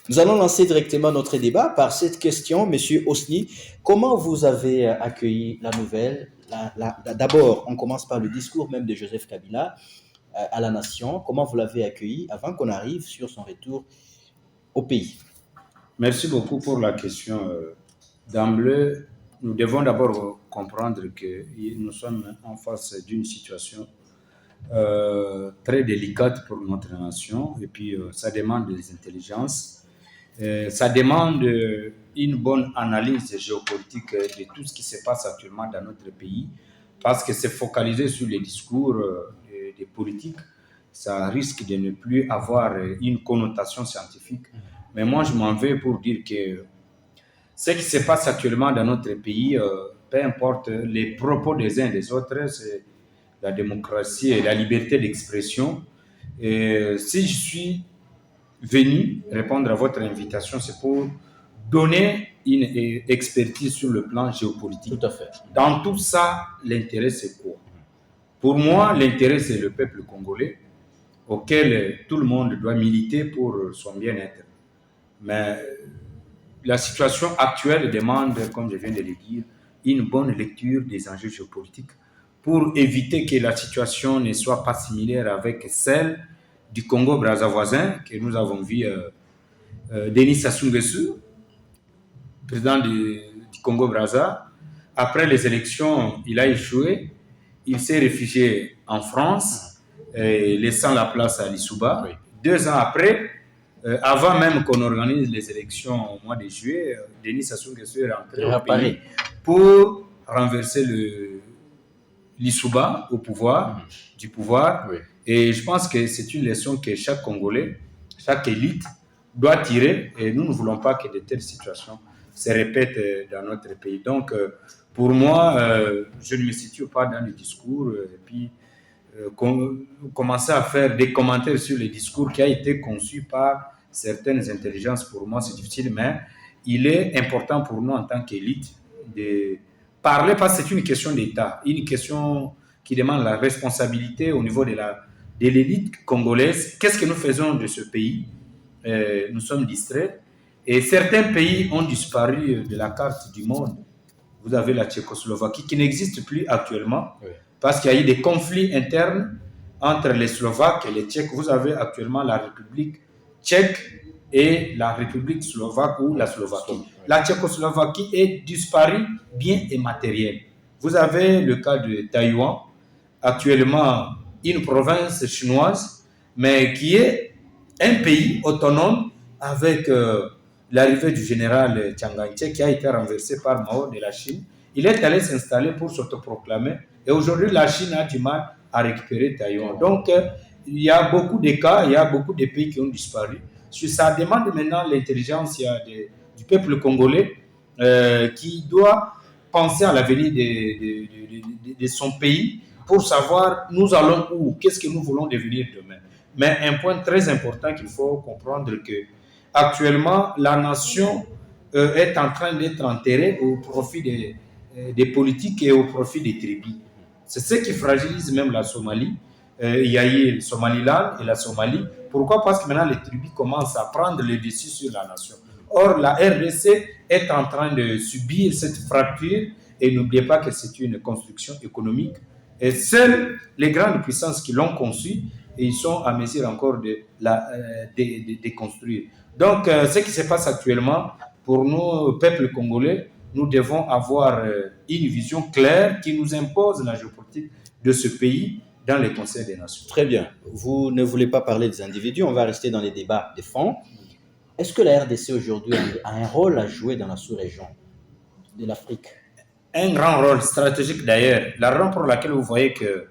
Nous allons lancer directement notre débat par cette question, Monsieur Osni. Comment vous avez accueilli la nouvelle? D'abord, on commence par le discours même de Joseph Kabila à la nation. Comment vous l'avez accueilli avant qu'on arrive sur son retour au pays? Merci beaucoup pour la question. D'emblée, nous devons d'abord comprendre que nous sommes en face d'une situation très délicate pour notre nation et puis ça demande des intelligences, ça demande une bonne analyse géopolitique de tout ce qui se passe actuellement dans notre pays parce que c'est focalisé sur les discours des politiques, ça risque de ne plus avoir une connotation scientifique. Mais moi, je m'en vais pour dire que ce qui se passe actuellement dans notre pays, peu importe les propos des uns et des autres, c'est la démocratie et la liberté d'expression. Et si je suis venu répondre à votre invitation, c'est pour donner une expertise sur le plan géopolitique. Tout à fait. Dans tout ça, l'intérêt, c'est quoi? Pour moi, l'intérêt, c'est le peuple congolais auquel tout le monde doit militer pour son bien-être. Mais la situation actuelle demande, comme je viens de le dire, une bonne lecture des enjeux géopolitiques pour éviter que la situation ne soit pas similaire avec celle du Congo-Brazza voisin que nous avons vu. Denis Sassou Nguesso, président du Congo-Brazza, après les élections, il a échoué. Il s'est réfugié en France, laissant la place à Lissouba. Oui. 2 ans après, avant même qu'on organise les élections au mois de juillet, Denis Sassou Nguesso est rentré au pays pour renverser Lissouba au pouvoir, du pouvoir. Oui. Et je pense que c'est une leçon que chaque Congolais, chaque élite doit tirer. Et nous ne voulons pas que de telles situations se répètent dans notre pays. Donc, pour moi, je ne me situe pas dans le discours et puis commencer à faire des commentaires sur le discours qui a été conçu par certaines intelligences. Pour moi, c'est difficile, mais il est important pour nous en tant qu'élite de parler parce que c'est une question d'État, une question qui demande la responsabilité au niveau de l'élite congolaise. Qu'est-ce que nous faisons de ce pays? Nous sommes distraits et certains pays ont disparu de la carte du monde. Vous avez la Tchécoslovaquie qui n'existe plus actuellement. Oui. Parce qu'il y a eu des conflits internes entre les Slovaques et les Tchèques. Vous avez actuellement la République tchèque et la République slovaque ou la Slovaquie. Oui. La Tchécoslovaquie est disparue, bien et matériel. Vous avez le cas de Taïwan, actuellement une province chinoise, mais qui est un pays autonome avec l'arrivée du général Chiang Kai-shek qui a été renversé par Mao de la Chine. Il est allé s'installer pour s'autoproclamer et aujourd'hui la Chine a du mal à récupérer Taïwan. Donc il y a beaucoup de cas, il y a beaucoup de pays qui ont disparu. Ça demande maintenant l'intelligence du peuple congolais qui doit penser à l'avenir de son pays pour savoir nous allons où, qu'est-ce que nous voulons devenir demain. Mais un point très important qu'il faut comprendre que actuellement la nation est en train d'être enterrée au profit des politiques et au profit des tribus. C'est ce qui fragilise même la Somalie. Il y a eu le Somaliland et la Somalie. Pourquoi? Parce que maintenant les tribus commencent à prendre le dessus sur la nation. Or, la RDC est en train de subir cette fracture et n'oubliez pas que c'est une construction économique. Et seules les grandes puissances qui l'ont conçue, et ils sont à mesure encore de construire. Donc, ce qui se passe actuellement, pour nous, peuple congolais, nous devons avoir une vision claire qui nous impose la géopolitique de ce pays dans les conseils des nations. Très bien. Vous ne voulez pas parler des individus, on va rester dans les débats de fond. Est-ce que la RDC aujourd'hui a un rôle à jouer dans la sous-région de l'Afrique? Un grand rôle stratégique d'ailleurs. La raison pour laquelle vous voyez que